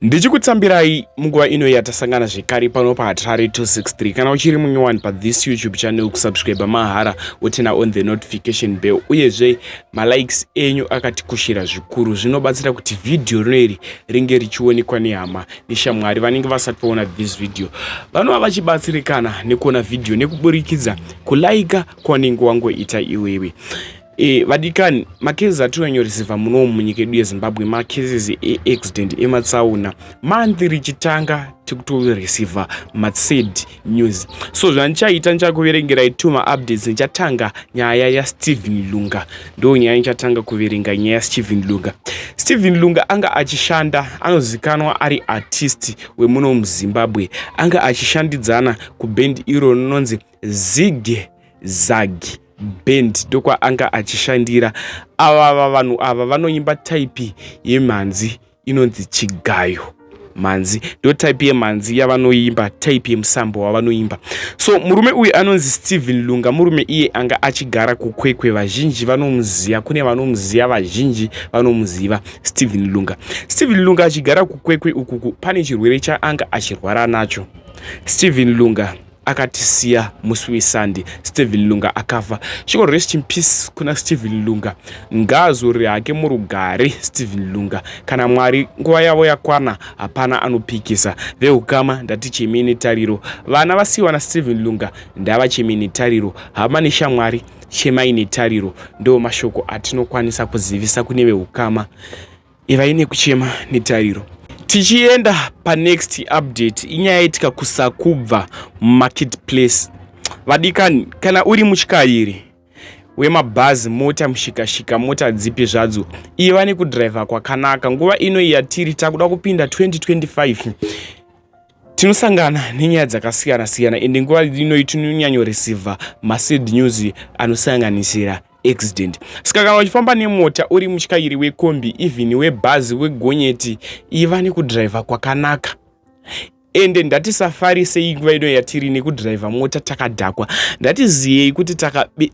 Ndichikutsambirai munguva ino yatasangana zvekare pano paHatari 263. Kana uchiri munyowani pathis YouTube channel, kusubscribe mahara wotena on the notification bell, uyezve malikes enyu akatikushira zvikuru. Zvinobatsira kuti video rineri ringe richionekwa nehama neshamwari vanenge vasati vaona this video vanova vachibatsirikana nekuona video nekuburikidza kulaika kwaunenge wangoita iwewe. Vadikani, makezi atinonyoresiva munomu munyika yedu yeZimbabwe makezi e-accident ematsaona manthi richitanga tikutoresiva matsed news. So zvandichaita ndichakuverengerai updates. Ndichatanga nyaya yaStephen Lunga. Ndo nyaya ndichatanga kuverenga nyaya yaStephen Lunga. Stephen Lunga anga achishanda, anozikanwa ari artist wemuno muZimbabwe. Anga achishandidzana kuband iro rinonzi Zig Zag band, ndokwa anga achishandira. Ava vanhu ava vanoimba type yemhanzi inonzi chigayo. Manzi ndo type yemhanzi yavanoimba, type yemusambo wavanoimba. So murume uyu anonzi Stephen Lunga, murume iye anga achigara kuKwekwe. Vazhinji vanomuziva, kune vanomuziva, vazhinji vanomuziva Stephen Lunga. Stephen Lunga achigara kuKwekwe ukuku pane chirwere chaanga achirwara nacho. Stephen Lunga akatisiya musi weSunday. Stephen Lunga akafa. Shiko rest in peace kuna Stephen Lunga. Ngazuri hake murugare Stephen Lunga. Kana Mwari nguva yavo yakwana hapana anopikisa. Vehukama ndati chemini tariro. Vana vasiwa na Stephen Lunga ndava chemini tariro. Hama neshamwari chemaini tariro. Ndo mashoko atinokwanisa kuzivisa kune vehukama ivaine kuchema netariro. Tichienda pa next update, inyaya itika kusakubva marketplace. Vadikani, kana uri muchikayiri wemabhazi, mota, mushikashika, mota dzipi zvadzo, iva nekudriva kwakanaka. Nguva ino yatiri takuda kupinda 2025 tinosangana nenyaya dzakasiyana siyana, ende nguva ino tinonyanyoresiva mased news anosanganisira accident. Saka kana uchifamba nemota, uri muchikayiri wekombi, even webhazi, wegonyeti, iva nekudriva kwakanaka. Ende ndatisafarisei nguva ino yatiri nekudriva mota takadhakwa. Ndatiziyei kuti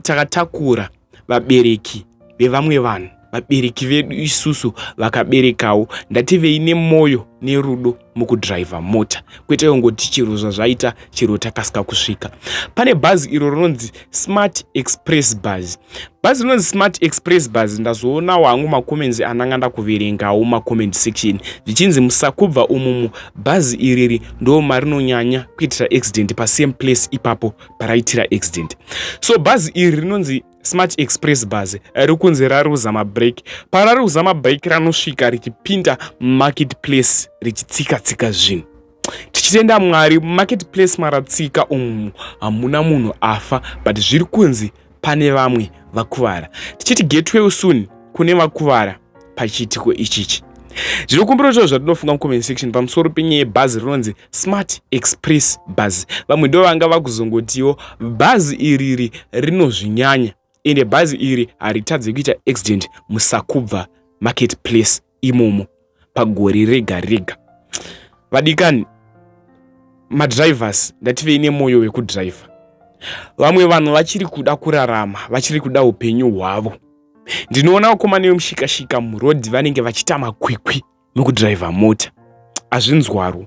takatakura vabereki vevamwe vanhu, vabereki vedu isusu vakaberekawo. Ndativei nemoyo nerudo mukudriva mota, kwete ngoti chiro zvazvaita chiro takasika kusvika. Pane bhazi iro rinonzi Smart Express Bus. Bhazi rinonzi Smart Express Bus ndazoona wangu makomenzi ananga ndakuverengawo macomment section vichinzi musakubva umumu bhazi iriri ndo marinonyanya kuitira accident pa same place ipapo paraitira accident. So bhazi iri rinonzi Smart Express Bus rikunzi raruzama break. Pararuzama break ranosvika richipinda marketplace richitsika zvinhu. Tichitenda Mwari, marketplace maratsika umu hamuna munhu afa, but zviri kunzi pane vamwe vakuvara. Tichiti get well soon kune vakuvara pachiitiko ichichi. Zvinokumbira zvo zvatinofunga mucomment section pamusoro penyaya yebhazi rinonzi Smart Express Bus. Vamwe ndo vanga vakuzongotiwo bhazi iriri rinozvinyanya, ende bhazi iri haritadzi kuita accident musakubva marketplace imomo pagore rega rega. Vadikani, madrivers ndativei nemoyo wekudriva. Vamwe vanhu vachiri kuda kurarama, vachiri kuda upenyu hwavo. Ndinoona vakomana vemushikashika murodhi vanenge vachita makwikwi mukudriva mota. Azvinzwaro.